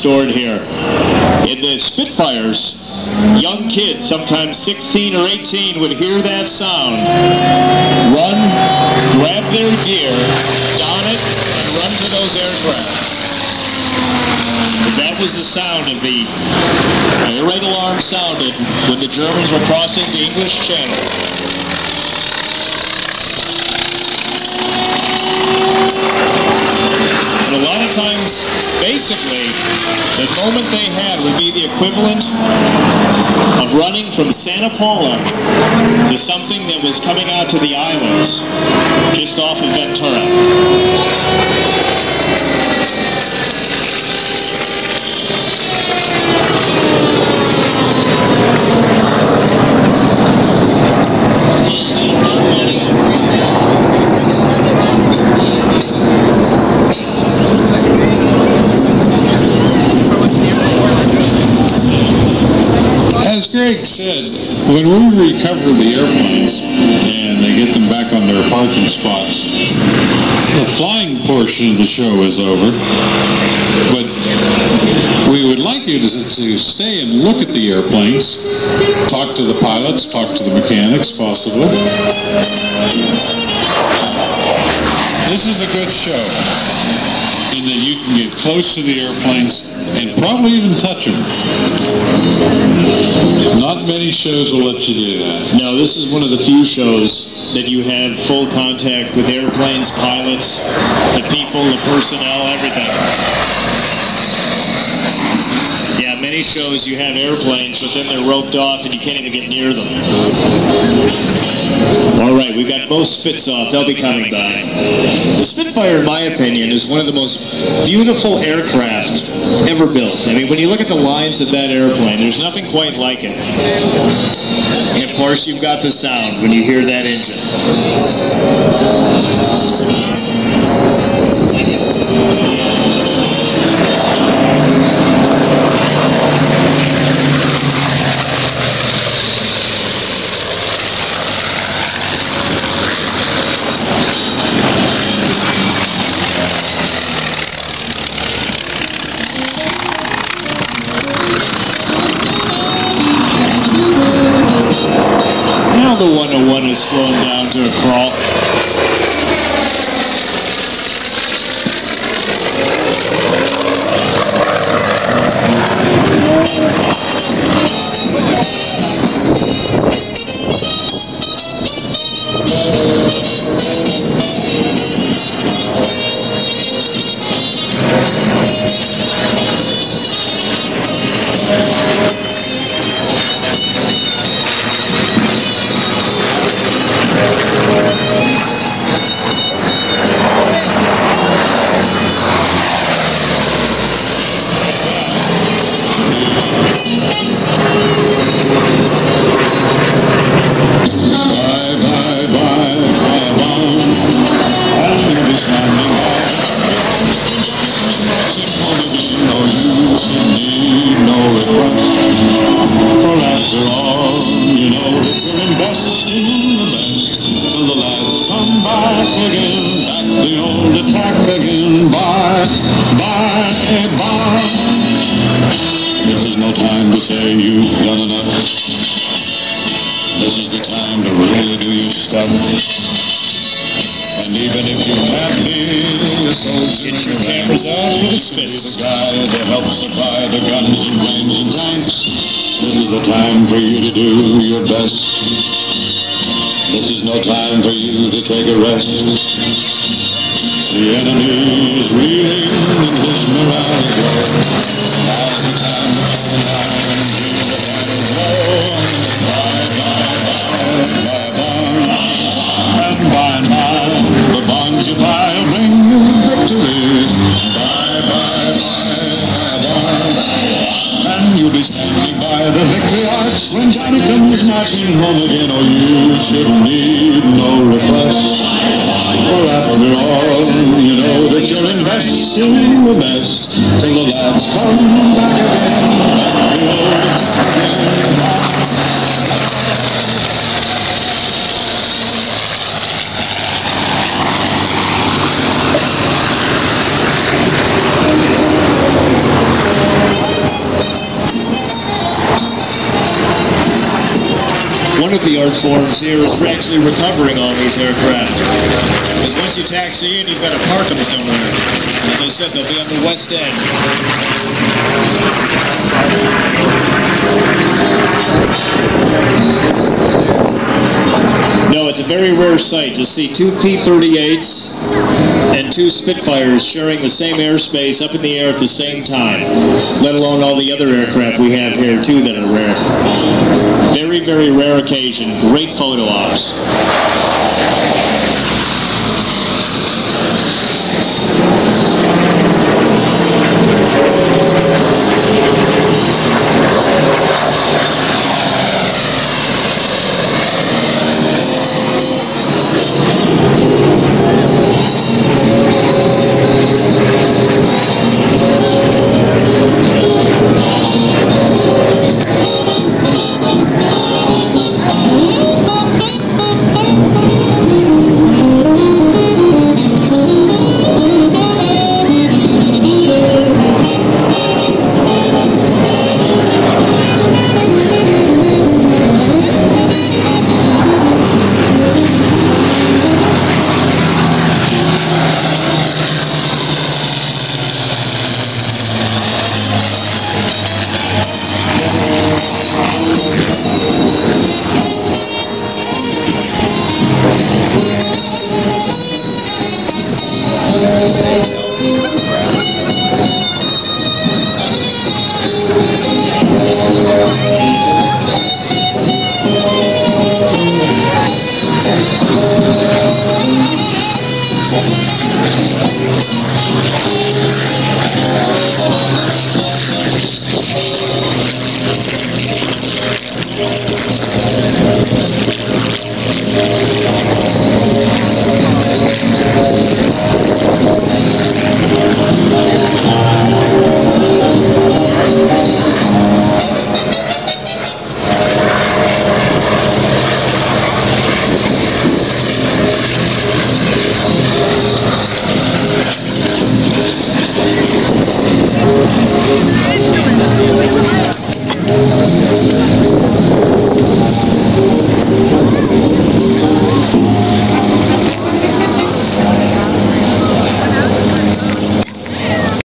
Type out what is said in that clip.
stored here. In the Spitfires, young kids, sometimes 16 or 18, would hear that sound, run, grab their gear, don it, and run to those aircraft. That was the sound of the air raid alarm sounded when the Germans were crossing the English Channel. And a lot of times, basically, the moment they had would be the equivalent of running from Santa Paula to something that was coming out to the islands just off of Ventura. Greg said, when we recover the airplanes and they get them back on their parking spots, the flying portion of the show is over, but we would like you to stay and look at the airplanes, talk to the pilots, talk to the mechanics, possibly. This is a good show in that you can get close to the airplanes and probably even touch them. Not many shows will let you do that. No, this is one of the few shows that you have full contact with airplanes, pilots, the people, the personnel, everything. Yeah, many shows you have airplanes, but then they're roped off and you can't even get near them. All right, we've got both Spits off. They'll be coming by. The Spitfire, in my opinion, is one of the most beautiful aircraft ever built. I mean, when you look at the lines of that airplane, there's nothing quite like it. And of course, you've got the sound when you hear that engine. Now the 101 is slowing down to a crawl. This is no time to say you've done enough. This is the time to really do your stuff. And even if you can't be a soldier, get your cameras out for the Spits. The guy that helps supply the guns and planes and tanks. This is the time for you to do your best. This is no time for you to take a rest. The enemy is reeling and his morale is low. Now's the time to come down and bring the battle blow. Bye, bye, bye, bye, bye. And by and by, the bonds you buy will bring you victory. Bye, bye, bye, bye, bye. And you'll be standing by the victory arch when Johnny comes marching home again. Oh, you should need no request. For after all, you know that you're investing the best till the lads come back. platforms here is actually recovering all these aircraft. Because once you taxi in, you've got to park them somewhere. As I said, they'll be on the west end. No, it's a very rare sight to see two P-38s and two Spitfires sharing the same airspace up in the air at the same time, let alone all the other aircraft we have here too that are rare. Very, very rare occasion. Great photo ops.